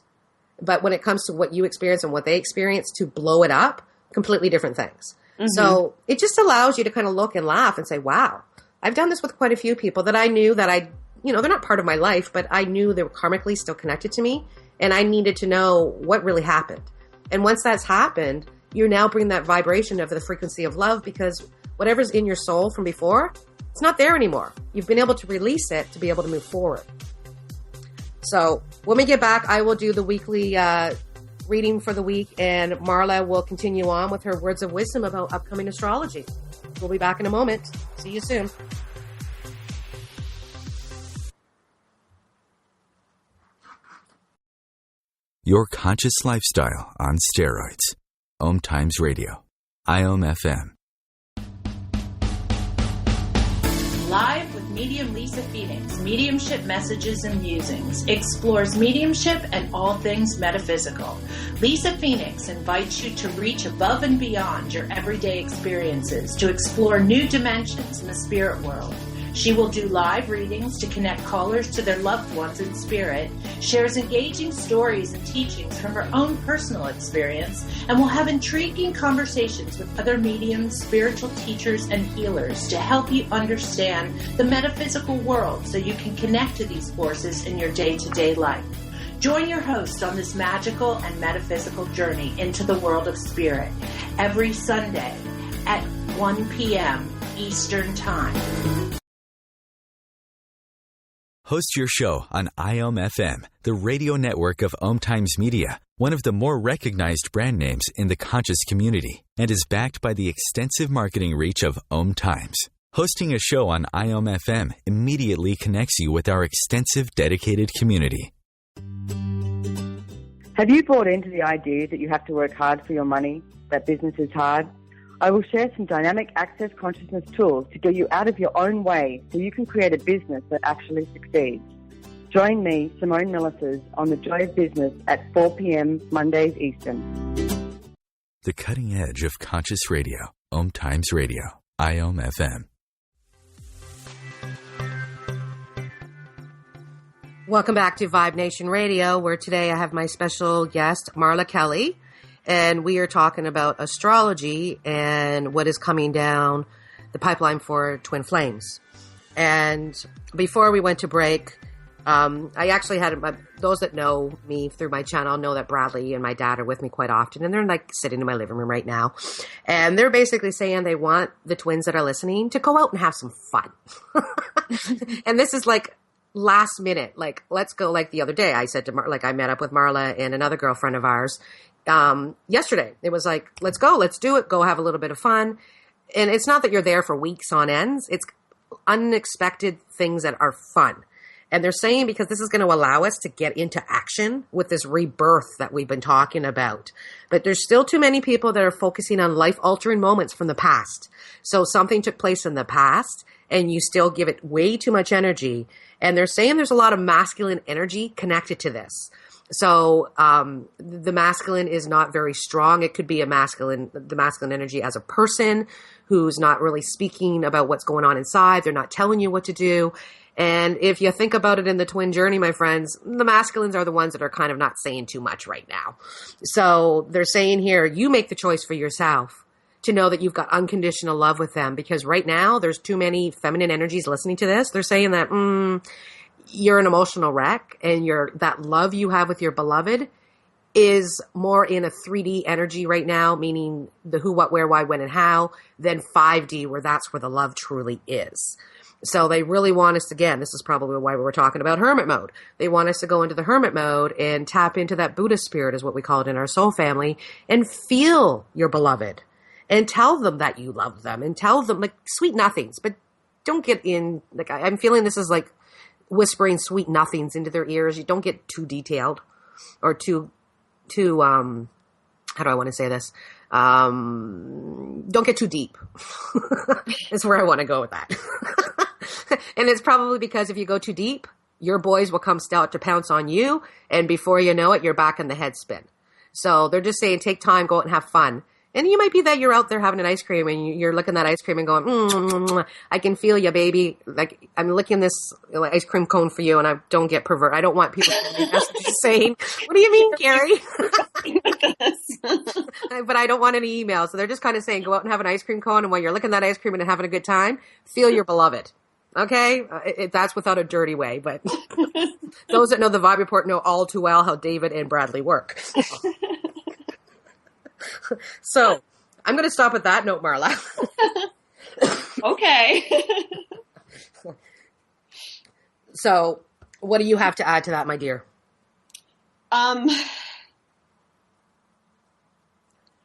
but when it comes to what you experience and what they experience, to blow it up, completely different things. Mm-hmm. So it just allows you to kind of look and laugh and say, wow, I've done this with quite a few people that I knew that they're not part of my life, but I knew they were karmically still connected to me. And I needed to know what really happened. And once that's happened, you now bring that vibration of the frequency of love, because whatever's in your soul from before, it's not there anymore. You've been able to release it to be able to move forward. So when we get back, I will do the weekly reading for the week, and Marla will continue on with her words of wisdom about upcoming astrology. We'll be back in a moment. See you soon. Your conscious lifestyle on steroids. OMTimes Radio. IOM-FM. Live with medium Lisa Phoenix, Mediumship Messages and Musings, explores mediumship and all things metaphysical. Lisa Phoenix invites you to reach above and beyond your everyday experiences, to explore new dimensions in the spirit world. She will do live readings to connect callers to their loved ones in spirit, shares engaging stories and teachings from her own personal experience, and will have intriguing conversations with other mediums, spiritual teachers, and healers to help you understand the metaphysical world so you can connect to these forces in your day-to-day life. Join your host on this magical and metaphysical journey into the world of spirit every Sunday at 1 p.m. Eastern Time. Host your show on IOM-FM, the radio network of OMTimes Media, one of the more recognized brand names in the conscious community, and is backed by the extensive marketing reach of OMTimes. Hosting a show on IOM-FM immediately connects you with our extensive dedicated community. Have you bought into the idea that you have to work hard for your money, that business is hard? I will share some dynamic access consciousness tools to get you out of your own way so you can create a business that actually succeeds. Join me, Simone Millicers, on The Joy of Business at 4 p.m. Mondays Eastern. The cutting edge of conscious radio. OMTimes Radio. IOM-FM. Welcome back to Vibe Nation Radio, where today I have my special guest, Marla Kelly. And we are talking about astrology and what is coming down the pipeline for twin flames. And before we went to break, I actually had those that know me through my channel know that Bradley and my dad are with me quite often, and they're like sitting in my living room right now, and they're basically saying they want the twins that are listening to go out and have some fun. And this is like last minute, like, let's go. Like the other day, I said to I met up with Marla and another girlfriend of ours yesterday. It was like, let's go, let's do it, go have a little bit of fun. And it's not that you're there for weeks on ends. It's unexpected things that are fun. And they're saying because this is going to allow us to get into action with this rebirth that we've been talking about. But there's still too many people that are focusing on life-altering moments from the past. So something took place in the past, and you still give it way too much energy. And they're saying there's a lot of masculine energy connected to this. So the masculine is not very strong. It could be the masculine energy as a person who's not really speaking about what's going on inside. They're not telling you what to do. And if you think about it in the twin journey, my friends, the masculines are the ones that are kind of not saying too much right now. So they're saying here, you make the choice for yourself to know that you've got unconditional love with them, because right now there's too many feminine energies listening to this. They're saying that you're an emotional wreck, and that love you have with your beloved is more in a 3D energy right now, meaning the who, what, where, why, when, and how, than 5D, where that's where the love truly is. So they really want us, again, this is probably why we were talking about hermit mode. They want us to go into the hermit mode and tap into that Buddha spirit, is what we call it in our soul family, and feel your beloved and tell them that you love them and tell them like sweet nothings, but don't get in, like I'm feeling this is like whispering sweet nothings into their ears. You don't get too detailed or too how do I want to say this? Don't get too deep. Is where I want to go with that. And it's probably because if you go too deep, your boys will come out to pounce on you, and before you know it, you're back in the head spin. So they're just saying, take time, go out and have fun. And you might be that you're out there having an ice cream and you're licking that ice cream and going, I can feel you, baby. Like, I'm licking this ice cream cone for you, and I don't get pervert. I don't want people saying, what do you mean, Carrie? But I don't want any emails. So they're just kind of saying, go out and have an ice cream cone, and while you're licking that ice cream and having a good time, feel your beloved. Okay? That's without a dirty way, but those that know the Vibe Report know all too well how David and Bradley work. So I'm going to stop at that note, Marla. Okay. So what do you have to add to that, my dear?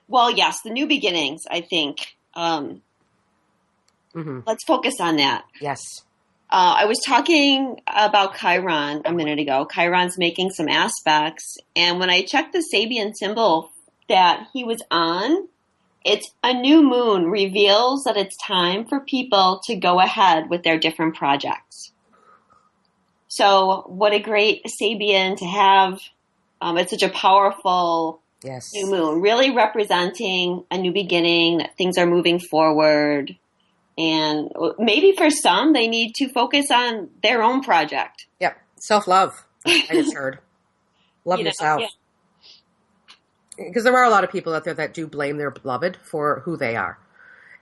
Well, yes, the new beginnings, I think. Let's focus on that. Yes. I was talking about Chiron a minute ago. Chiron's making some aspects, and when I checked the Sabian symbol that he was on, it's a new moon reveals that it's time for people to go ahead with their different projects. So what a great Sabian to have. It's such a powerful new moon, really representing a new beginning, that things are moving forward. And maybe for some, they need to focus on their own project. Yep. Self-love. I just heard. Love yourself. Yeah. Because there are a lot of people out there that do blame their beloved for who they are.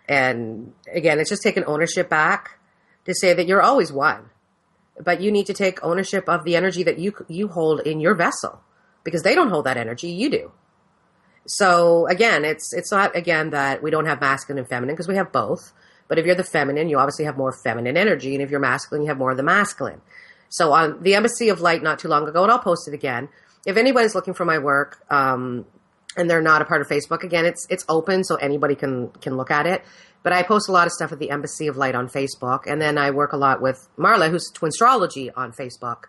And again, it's just taking ownership back to say that you're always one. But you need to take ownership of the energy that you hold in your vessel. Because they don't hold that energy, you do. So again, it's not, again, that we don't have masculine and feminine, because we have both. But if you're the feminine, you obviously have more feminine energy. And if you're masculine, you have more of the masculine. So on the Embassy of Light not too long ago, and I'll post it again, if anybody's looking for my work, and they're not a part of Facebook, again, it's open, so anybody can look at it. But I post a lot of stuff at the Embassy of Light on Facebook. And then I work a lot with Marla, who's Twinstrology on Facebook.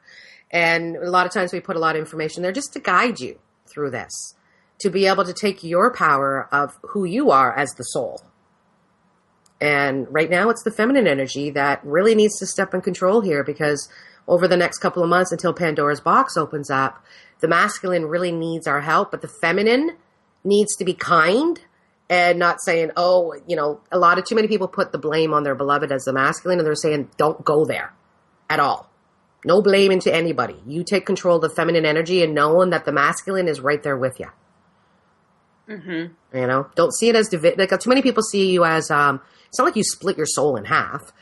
And a lot of times we put a lot of information there just to guide you through this, to be able to take your power of who you are as the soul. And right now it's the feminine energy that really needs to step in control here, because over the next couple of months until Pandora's box opens up, the masculine really needs our help, but the feminine needs to be kind and not saying, too many people put the blame on their beloved as the masculine, and they're saying, don't go there at all. No blame into anybody. You take control of the feminine energy and knowing that the masculine is right there with you. Mm-hmm. Don't see it as too many people see you as, it's not like you split your soul in half.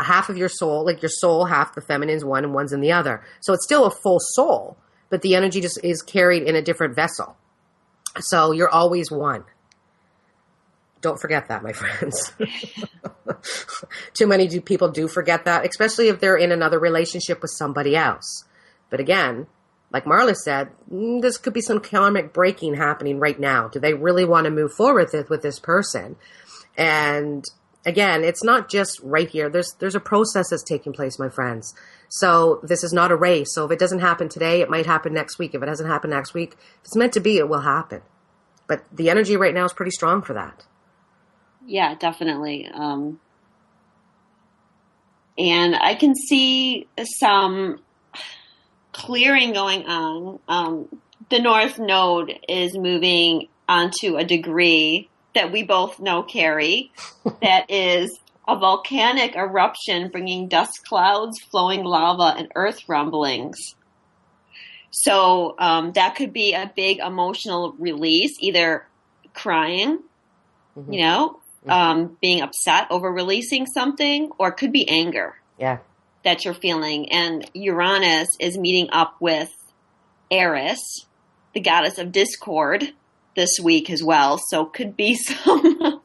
half of your soul, like your soul, half the feminine's one and one's in the other. So it's still a full soul, but the energy just is carried in a different vessel. So you're always one. Don't forget that, my friends. Too many people do forget that, especially if they're in another relationship with somebody else. But again, like Marla said, this could be some karmic breaking happening right now. Do they really want to move forward with this person? And again, it's not just right here. There's a process that's taking place, my friends. So this is not a race. So if it doesn't happen today, it might happen next week. If it doesn't happen next week, if it's meant to be, it will happen. But the energy right now is pretty strong for that. Yeah, definitely. And I can see some clearing going on. The North Node is moving onto a degree that we both know, Carrie, that is a volcanic eruption bringing dust clouds, flowing lava, and earth rumblings. So that could be a big emotional release, either crying, being upset over releasing something, or it could be anger that you're feeling. And Uranus is meeting up with Eris, the goddess of discord, this week as well. So could be some,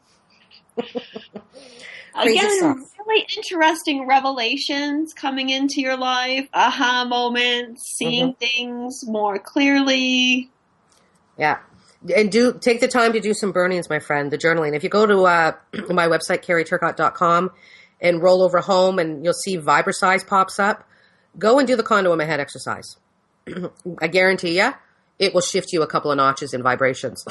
again, really interesting revelations coming into your life, aha moments, seeing things more clearly. Yeah. And take the time to do some burnings, my friend, the journaling. If you go to my website, carrieturcott.com, and roll over home, and you'll see vibercize pops up, go and do the condo in my head exercise. I guarantee you, it will shift you a couple of notches in vibrations.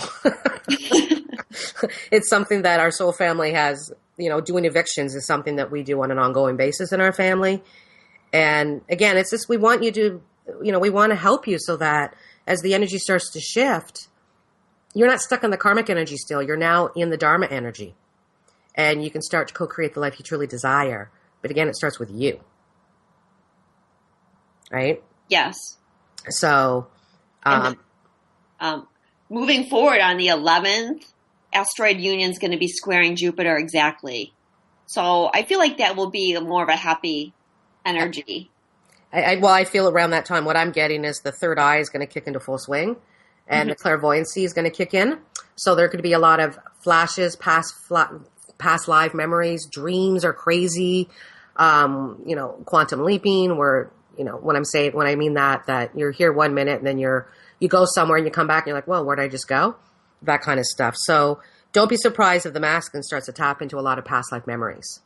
It's something that our soul family has, doing evictions is something that we do on an ongoing basis in our family. And again, it's just, we want you to, we want to help you so that as the energy starts to shift, you're not stuck in the karmic energy still. You're now in the dharma energy. And you can start to co-create the life you truly desire. But again, it starts with you. Right? Yes. So, moving forward on the 11th, asteroid union is going to be squaring Jupiter exactly. So I feel like that will be more of a happy energy. I feel around that time, what I'm getting is the third eye is going to kick into full swing. And the clairvoyancy is going to kick in. So there could be a lot of flashes, past life memories, dreams are crazy, quantum leaping, where, when I mean that you're here 1 minute and then you go somewhere and you come back and you're like, well, where'd I just go? That kind of stuff. So don't be surprised if the masculine starts to tap into a lot of past life memories.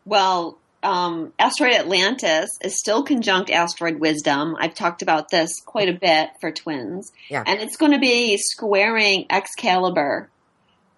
Well, asteroid Atlantis is still conjunct asteroid Wisdom. I've talked about this quite a bit for twins. Yeah. And it's going to be squaring Excalibur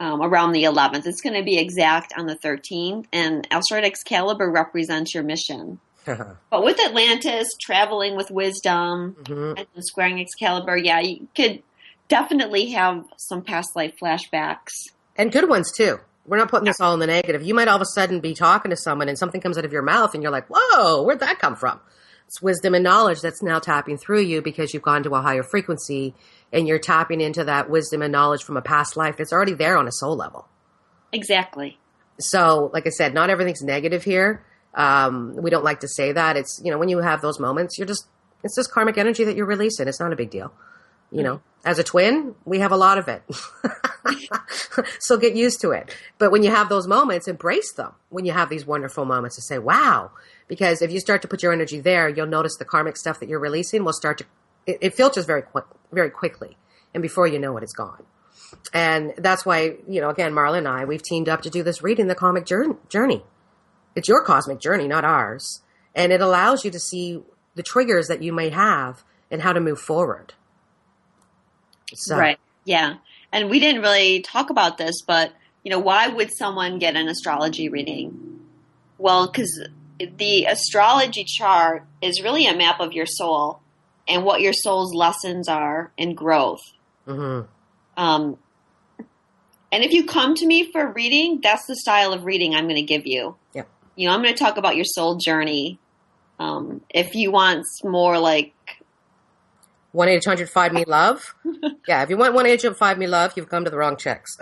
around the 11th. It's going to be exact on the 13th. And asteroid Excalibur represents your mission. But with Atlantis, traveling with Wisdom and squaring Excalibur, you could definitely have some past life flashbacks. And good ones, too. We're not putting this all in the negative. You might all of a sudden be talking to someone and something comes out of your mouth and you're like, whoa, where'd that come from? It's wisdom and knowledge that's now tapping through you because you've gone to a higher frequency and you're tapping into that wisdom and knowledge from a past life that's already there on a soul level. Exactly. So, like I said, not everything's negative here. We don't like to say that. It's, when you have those moments, it's just karmic energy that you're releasing. It's not a big deal. As a twin, we have a lot of it. So get used to it. But when you have those moments, embrace them. When you have these wonderful moments to say, wow, because if you start to put your energy there, you'll notice the karmic stuff that you're releasing will start to, it filters very, very quickly. And before you know it, it's gone. And that's why, again, Marla and I, we've teamed up to do this reading, the karmic journey. It's your cosmic journey, not ours. And it allows you to see the triggers that you may have and how to move forward. So. Right. Yeah. And we didn't really talk about this, but, why would someone get an astrology reading? Well, because the astrology chart is really a map of your soul and what your soul's lessons are and growth. And if you come to me for a reading, that's the style of reading I'm going to give you. Yep. I'm going to talk about your soul journey. If you want more like 1-800-5-ME-LOVE. Yeah, if you want 1-800-5-ME-LOVE, you've come to the wrong chicks.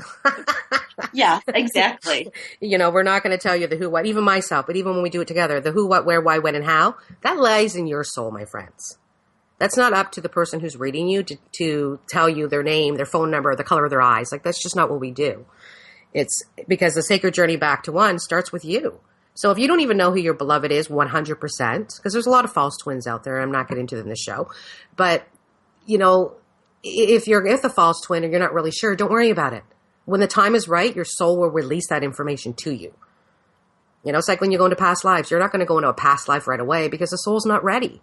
Yeah, exactly. We're not going to tell you the who, what, even myself, but even when we do it together, the who, what, where, why, when, and how, that lies in your soul, my friends. That's not up to the person who's reading you to tell you their name, their phone number, the color of their eyes. Like, that's just not what we do. It's because the sacred journey back to one starts with you. So if you don't even know who your beloved is 100%, because there's a lot of false twins out there, I'm not getting into them in this show, but, if you're with a false twin and you're not really sure, don't worry about it. When the time is right, your soul will release that information to you. It's like when you go into past lives. You're not going to go into a past life right away because the soul's not ready.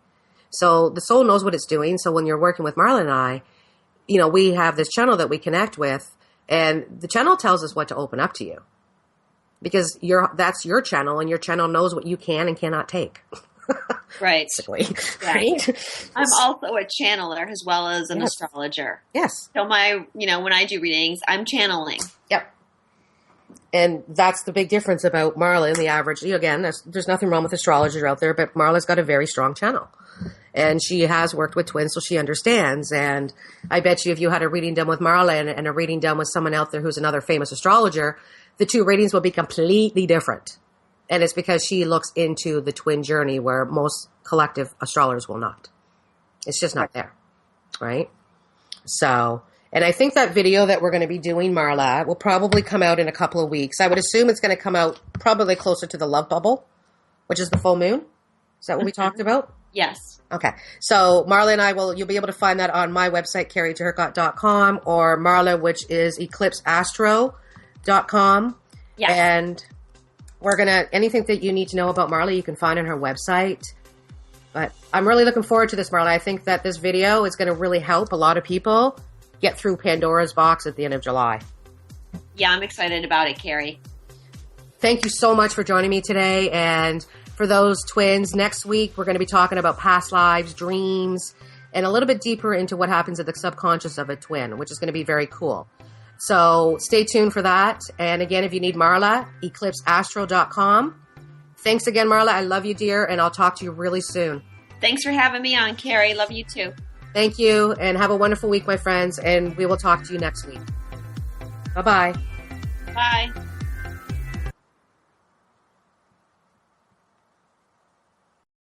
So the soul knows what it's doing. So when you're working with Marla and I, we have this channel that we connect with, and the channel tells us what to open up to you. Because that's your channel, and your channel knows what you can and cannot take. Right. Basically. Yeah. Right? I'm also a channeler as well as an astrologer. Yes. So when I do readings, I'm channeling. Yep. And that's the big difference about Marla and the average. Again, there's nothing wrong with astrologers out there, but Marla's got a very strong channel. And she has worked with twins, so she understands. And I bet you if you had a reading done with Marla and a reading done with someone out there who's another famous astrologer, the two readings will be completely different. And it's because she looks into the twin journey where most collective astrologers will not. It's just not there, right? So, and I think that video that we're going to be doing, Marla, will probably come out in a couple of weeks. I would assume it's going to come out probably closer to the love bubble, which is the full moon. Is that what we talked about? Yes. Okay. So Marla and you'll be able to find that on my website, carrieturcott.com, or Marla, which is eclipseastro.com. Yeah. And anything that you need to know about Marla, you can find on her website. But I'm really looking forward to this, Marla. I think that this video is going to really help a lot of people get through Pandora's box at the end of July. Yeah, I'm excited about it, Carrie. Thank you so much for joining me today. And for those twins, next week, we're going to be talking about past lives, dreams, and a little bit deeper into what happens at the subconscious of a twin, which is going to be very cool. So stay tuned for that. And again, if you need Marla, eclipseastro.com. Thanks again, Marla. I love you, dear, and I'll talk to you really soon. Thanks for having me on, Carrie. Love you too. Thank you, and have a wonderful week, my friends, and we will talk to you next week. Bye-bye. Bye.